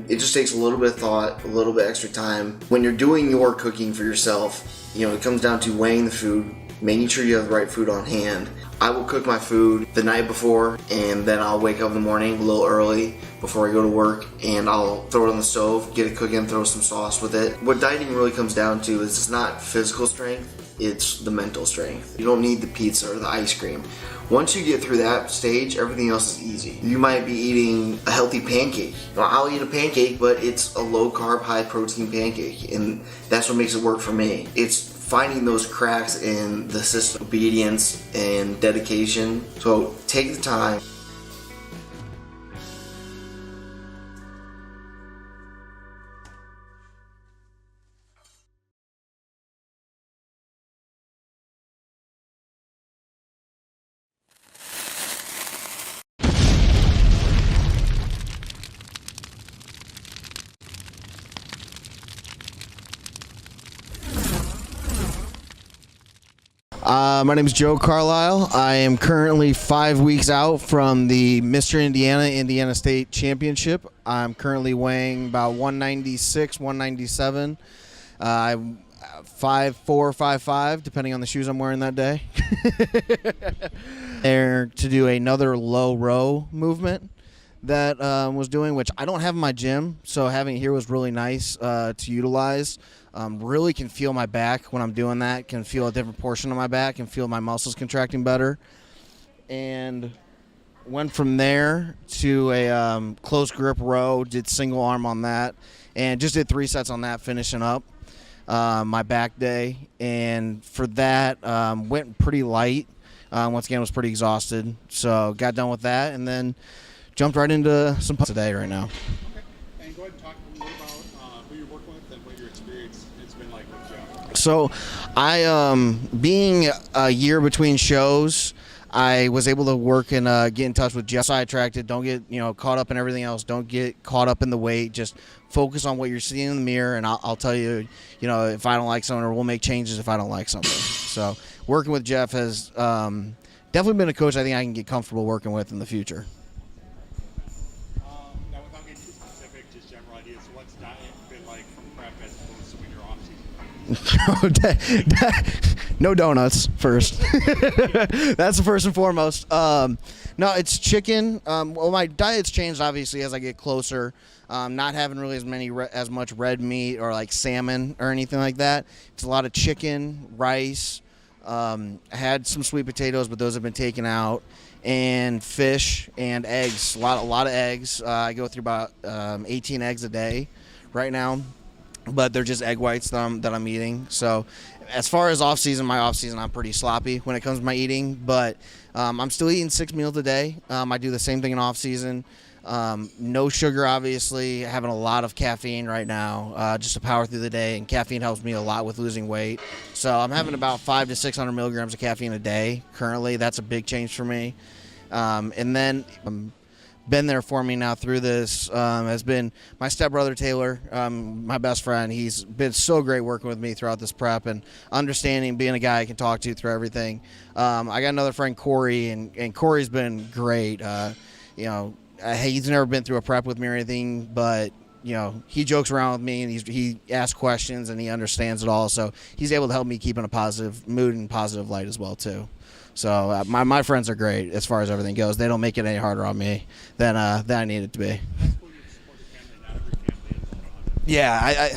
it just takes a little bit of thought, a little bit extra time. When you're doing your cooking for yourself, it comes down to weighing the food, making sure you have the right food on hand. I will cook my food the night before, and then I'll wake up in the morning a little early before I go to work, and I'll throw it on the stove, get it cooking, throw some sauce with it. What dieting really comes down to is it's not physical strength, it's the mental strength. You don't need the pizza or the ice cream. Once you get through that stage, everything else is easy. You might be eating a healthy pancake. I'll eat a pancake, but it's a low carb, high protein pancake, and that's what makes it work for me. It's finding those cracks in the system, obedience and dedication. So take the time. My name is Joe Carlile. I am currently 5 weeks out from the Mr. Indiana State Championship. I'm currently weighing about 196, 197. I'm 5'4", 5'5", depending on the shoes I'm wearing that day. There to do another low row movement that was doing, which I don't have in my gym, so having it here was really nice to utilize. Really can feel my back when I'm doing that, can feel a different portion of my back, can feel my muscles contracting better. And went from there to a close grip row, did single arm on that, and just did 3 sets on that, finishing up my back day. And for that, went pretty light. Once again, was pretty exhausted, so got done with that, and then jumped right into some today right now. Okay, and go ahead and talk a little about who you're working with and what your experience has been like with Jeff. So I, being a year between shows, I was able to work and get in touch with Jeff. Sidetracked, don't get caught up in everything else. Don't get caught up in the weight. Just focus on what you're seeing in the mirror, and I'll tell you, if I don't like something, or we'll make changes if I don't like something. So working with Jeff has definitely been a coach I think I can get comfortable working with in the future. Now, without getting too specific, just general ideas. What's diet been like from prep as opposed to when you're off season? No donuts first. That's the first and foremost. No, it's chicken. Well, my diet's changed obviously as I get closer. Not having really as much red meat or like salmon or anything like that. It's a lot of chicken, rice. I had some sweet potatoes, but those have been taken out. And fish and eggs. A lot of eggs. I go through about 18 eggs a day right now, but they're just egg whites that I'm eating. So as far as my off season, I'm pretty sloppy when it comes to my eating, but I'm still eating 6 meals a day. I do the same thing in off season. No sugar, obviously. Having a lot of caffeine right now, just to power through the day, and caffeine helps me a lot with losing weight. So I'm having about 500 to 600 milligrams of caffeine a day currently. That's a big change for me. And then been there for me now through this has been my stepbrother Taylor, my best friend. He's been so great working with me throughout this prep and understanding, being a guy I can talk to through everything. I got another friend, Corey, and Corey's been great. He's never been through a prep with me or anything, but he jokes around with me, and he asks questions, and he understands it all. So he's able to help me keep in a positive mood and positive light as well too. So my friends are great as far as everything goes. They don't make it any harder on me than I need it to be. Yeah,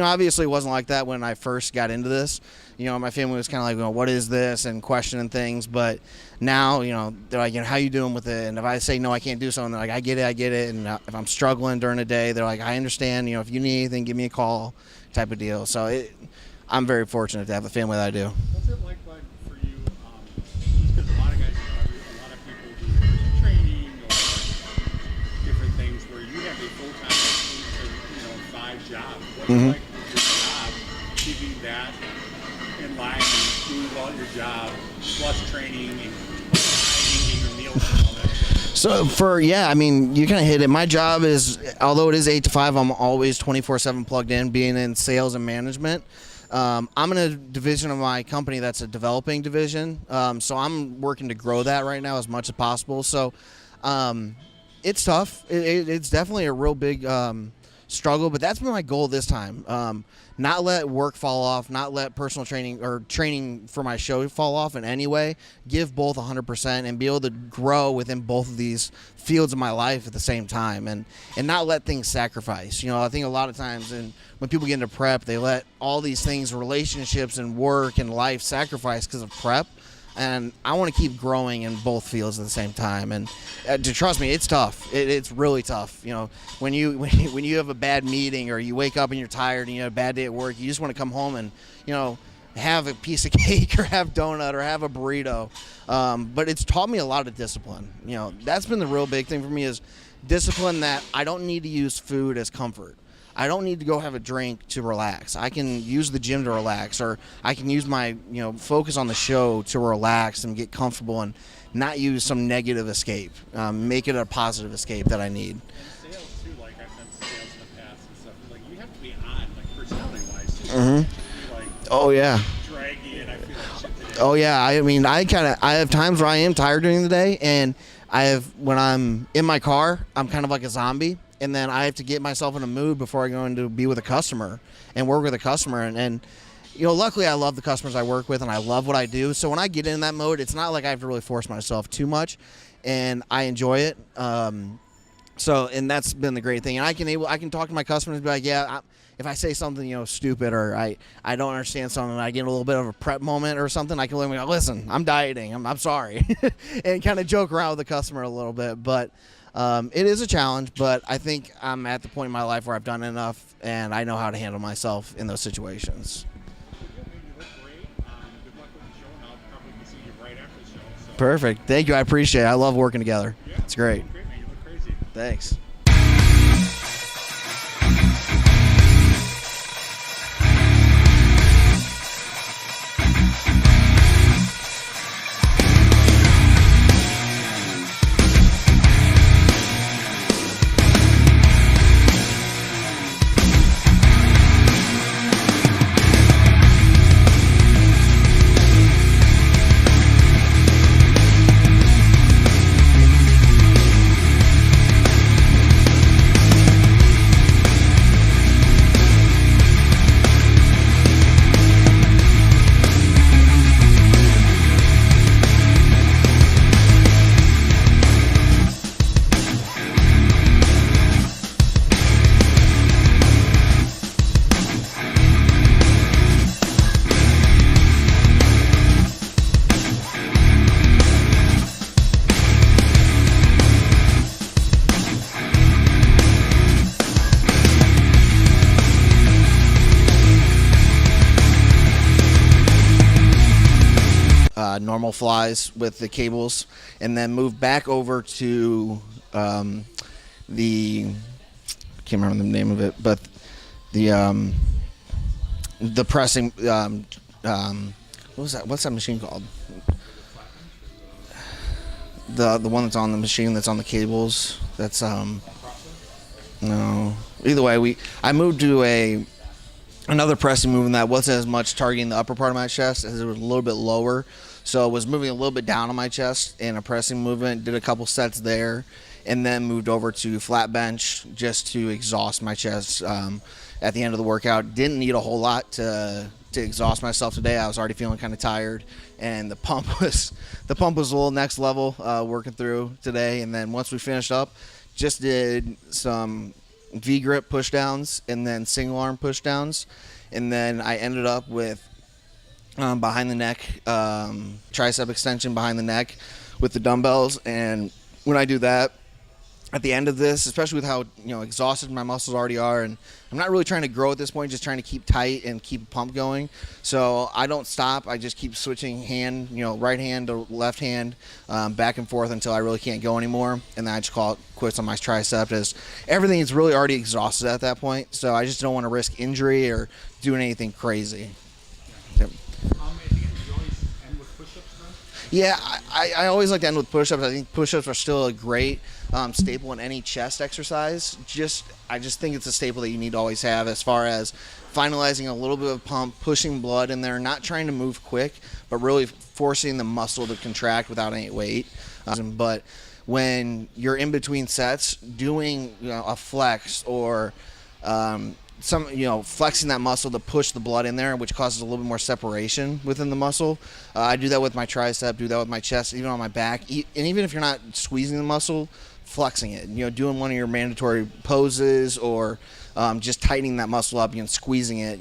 obviously it wasn't like that when I first got into this. My family was kind of like, well, what is this, and questioning things. But now, they're like, how you doing with it? And if I say no, I can't do something, they're like, I get it. And if I'm struggling during the day, they're like, I understand. If you need anything, give me a call, type of deal. So I'm very fortunate to have the family that I do. What's it like for you? Just because a lot of guys, a lot of people do training or different things where you have a full-time, 5 jobs. What's it like with your job, keeping that in line and doing well at your job, plus training and eating your meals and all that? So you kind of hit it. My job is, although it is 8 to 5, I'm always 24/7 plugged in, being in sales and management. I'm in a division of my company that's a developing division, so I'm working to grow that right now as much as possible. So It's tough. It's definitely a real big struggle, but that's been my goal this time. Not let work fall off, not let personal training or training for my show fall off in any way. Give both 100% and be able to grow within both of these fields of my life at the same time, and not let things sacrifice. I think a lot of times when people get into prep, they let all these things, relationships and work and life, sacrifice because of prep. And I want to keep growing in both fields at the same time. And to trust me, it's tough. It's really tough. When you have a bad meeting or you wake up and you're tired and you have a bad day at work, you just want to come home and have a piece of cake or have donut or have a burrito. But it's taught me a lot of discipline. That's been the real big thing for me, is discipline, that I don't need to use food as comfort. I don't need to go have a drink to relax. I can use the gym to relax, or I can use my focus on the show to relax and get comfortable, and not use some negative escape. Make it a positive escape that I need. Sales too, like I've done sales in the past and stuff. Like you have to be on, like personality-wise too. Mm-hmm. Like, oh yeah. Draggy, and I feel like shit today. Oh yeah. I have times where I am tired during the day, and when I'm in my car, I'm kind of like a zombie. And then I have to get myself in a mood before I go in to be with a customer and work with a customer. And luckily I love the customers I work with and I love what I do. So when I get in that mode, it's not like I have to really force myself too much, and I enjoy it. And that's been the great thing. And I can talk to my customers and be like, yeah, if I say something, stupid, or I don't understand something, and I get a little bit of a prep moment or something, I can let me go, listen, I'm dieting. I'm sorry. And kind of joke around with the customer a little bit. But it is a challenge, but I think I'm at the point in my life where I've done enough and I know how to handle myself in those situations. You look great. Good luck with the show, and I'll probably see you right after the show. So. Perfect. Thank you. I appreciate it. I love working together. Yeah, it's great. Great, man. You look crazy. Thanks. Normal flies with the cables, and then move back over to the, I can't remember the name of it, but the pressing, what's that machine called? The one that's on the machine that's on the cables. That's no. Either way, I moved to another pressing movement that wasn't as much targeting the upper part of my chest, as it was a little bit lower. So I was moving a little bit down on my chest in a pressing movement, did a couple sets there, and then moved over to flat bench just to exhaust my chest at the end of the workout. Didn't need a whole lot to exhaust myself today. I was already feeling kind of tired, and the pump was a little next level working through today. And then once we finished up, just did some V-grip push downs and then single arm push downs, and then I ended up with behind the neck, tricep extension behind the neck with the dumbbells. And when I do that, at the end of this, especially with how exhausted my muscles already are, and I'm not really trying to grow at this point, just trying to keep tight and keep a pump going. So I don't stop. I just keep switching hand, right hand to left hand, back and forth until I really can't go anymore. And then I just call it quits on my tricep, as everything is really already exhausted at that point. So I just don't want to risk injury or doing anything crazy. Yep. Yeah, I always like to end with push-ups. I think push-ups are still a great staple in any chest exercise. I just think it's a staple that you need to always have, as far as finalizing a little bit of pump, pushing blood in there, not trying to move quick, but really forcing the muscle to contract without any weight. But when you're in between sets, doing a flex or flexing that muscle to push the blood in there, which causes a little bit more separation within the muscle. I do that with my tricep, do that with my chest, even on my back. And even if you're not squeezing the muscle, flexing it, doing one of your mandatory poses or just tightening that muscle up and squeezing it,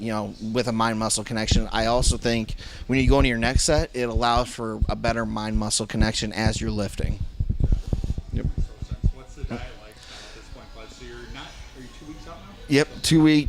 with a mind-muscle connection. I also think when you go into your next set, it allows for a better mind-muscle connection as you're lifting. Yep. What's the diet like at this point, Bud? So are you 2 weeks out now? Yep,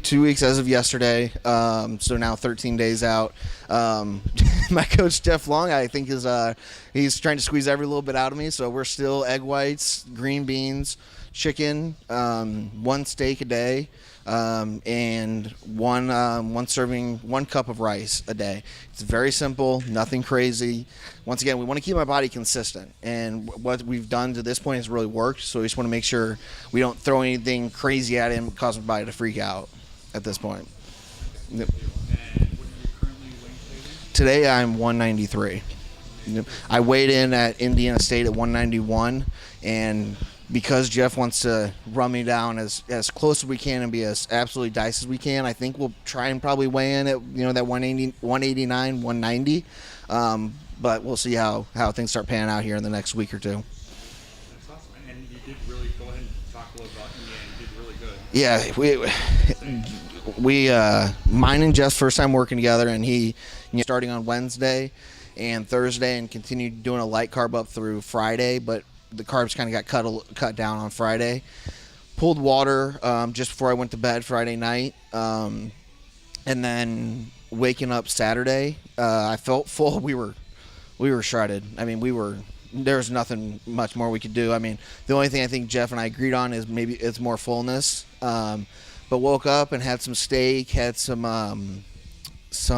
2 weeks as of yesterday. So now 13 days out. My coach Jeff Long, I think he's trying to squeeze every little bit out of me. So we're still egg whites, green beans, chicken, one steak a day, and one serving, 1 cup of rice a day. It's very simple, nothing crazy. Once again, we want to keep my body consistent, and what we've done to this point has really worked. So we just want to make sure we don't throw anything crazy at him and cause my body to freak out at this point. Yep. And what are you currently weighing Today I'm 193. Yep. I weighed in at Indiana State at 191, and because Jeff wants to run me down as close as we can and be as absolutely diced as we can, I think we'll try and probably weigh in at that 180, 189, 190. But we'll see how things start panning out here in the next week or two. That's awesome. And you did really go ahead and talk a little about Indiana. You did really good. Yeah, we mine and Jeff's first time working together, and he starting on Wednesday and Thursday and continued doing a light carb up through Friday, but the carbs kind of got cut down on Friday. Pulled water just before I went to bed Friday night, and then waking up Saturday, I felt full. We were shredded. I mean, there's nothing much more we could do. I mean, the only thing I think Jeff and I agreed on is maybe it's more fullness. But woke up and had some steak, had some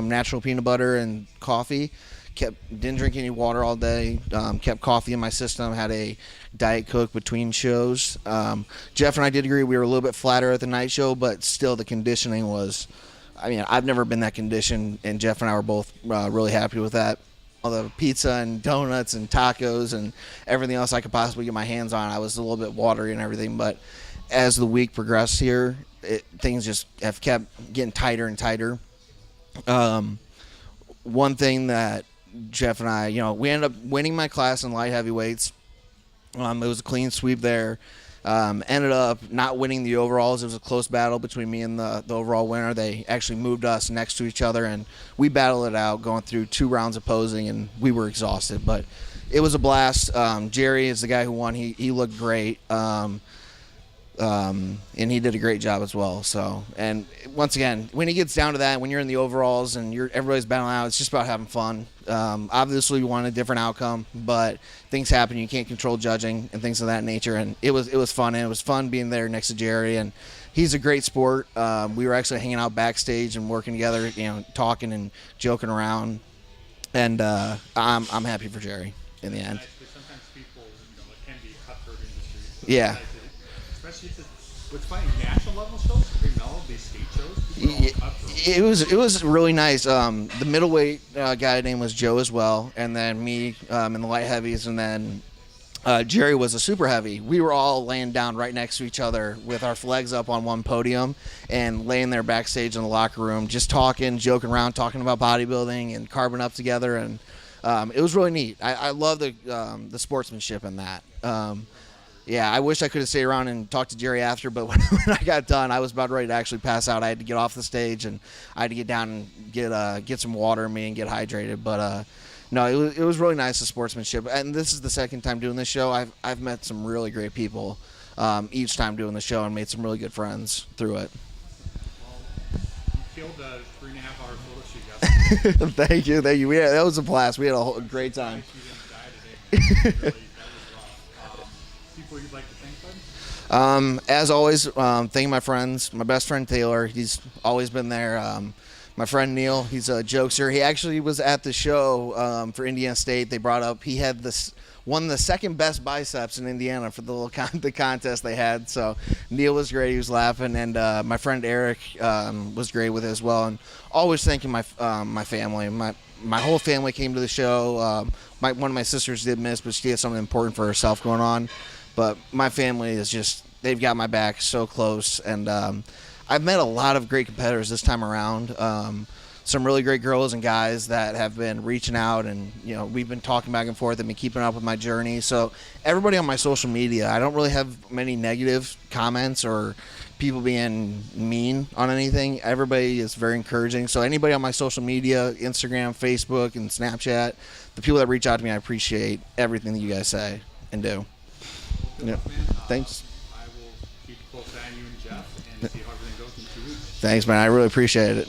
natural peanut butter and coffee. Didn't drink any water all day. Kept coffee in my system. Had a Diet Coke between shows. Jeff and I did agree we were a little bit flatter at the night show, but still the conditioning was. I mean, I've never been that conditioned, and Jeff and I were both really happy with that. All the pizza and donuts and tacos and everything else I could possibly get my hands on, I was a little bit watery and everything. But as the week progressed here, things just have kept getting tighter and tighter. One thing that Jeff and I, we ended up winning my class in light heavyweights. It was a clean sweep there. Ended up not winning the overalls. It was a close battle between me and the overall winner. They actually moved us next to each other, and we battled it out, going through 2 rounds of posing, and we were exhausted. But it was a blast. Jerry is the guy who won. He looked great. And he did a great job as well. So, and once again, when he gets down to that, when you're in the overalls and everybody's battling out, it's just about having fun. Obviously, we want a different outcome, but things happen. You can't control judging and things of that nature. And it was fun, and it was fun being there next to Jerry. And he's a great sport. We were actually hanging out backstage and working together, talking and joking around. And I'm happy for Jerry in the end. Sometimes people, it can be a cutthroat industry. So yeah. Especially what's funny, national level shows, pretty mellow. These state shows, it was really nice. The middleweight guy name was Joe as well, and then me in the light heavies, and then Jerry was a super heavy. We were all laying down right next to each other with our legs up on one podium and laying there backstage in the locker room, just talking, joking around, talking about bodybuilding and carbing up together, and it was really neat. I love the sportsmanship in that. Yeah, I wish I could have stayed around and talked to Jerry after, but when I got done, I was about ready to actually pass out. I had to get off the stage, and I had to get down and get some water in me and get hydrated. But no, it was really nice, the sportsmanship. And this is the second time doing this show. I've met some really great people each time doing the show and made some really good friends through it. Well, you killed a 3.5-hour photo shoot yesterday. Thank you. That was a blast. We had a great time. You didn't die today, man. People you'd like to thank, Bud? As always, thank my friends. My best friend Taylor, he's always been there. My friend Neil, he's a jokester. He actually was at the show for Indiana State. They brought up he had won the second best biceps in Indiana for the the contest they had. So Neil was great. He was laughing, and my friend Eric was great with it as well. And always thanking my family, my whole family came to the show. One of my sisters did miss, but she had something important for herself going on. But my family is just, they've got my back so close. And I've met a lot of great competitors this time around. Some really great girls and guys that have been reaching out, and we've been talking back and forth and been keeping up with my journey. So everybody on my social media, I don't really have many negative comments or people being mean on anything. Everybody is very encouraging. So anybody on my social media, Instagram, Facebook, and Snapchat, the people that reach out to me, I appreciate everything that you guys say and do. Yeah. Thanks. I will keep a close eye on you and Jeff and see how everything goes in 2 weeks. Thanks, man. I really appreciate it.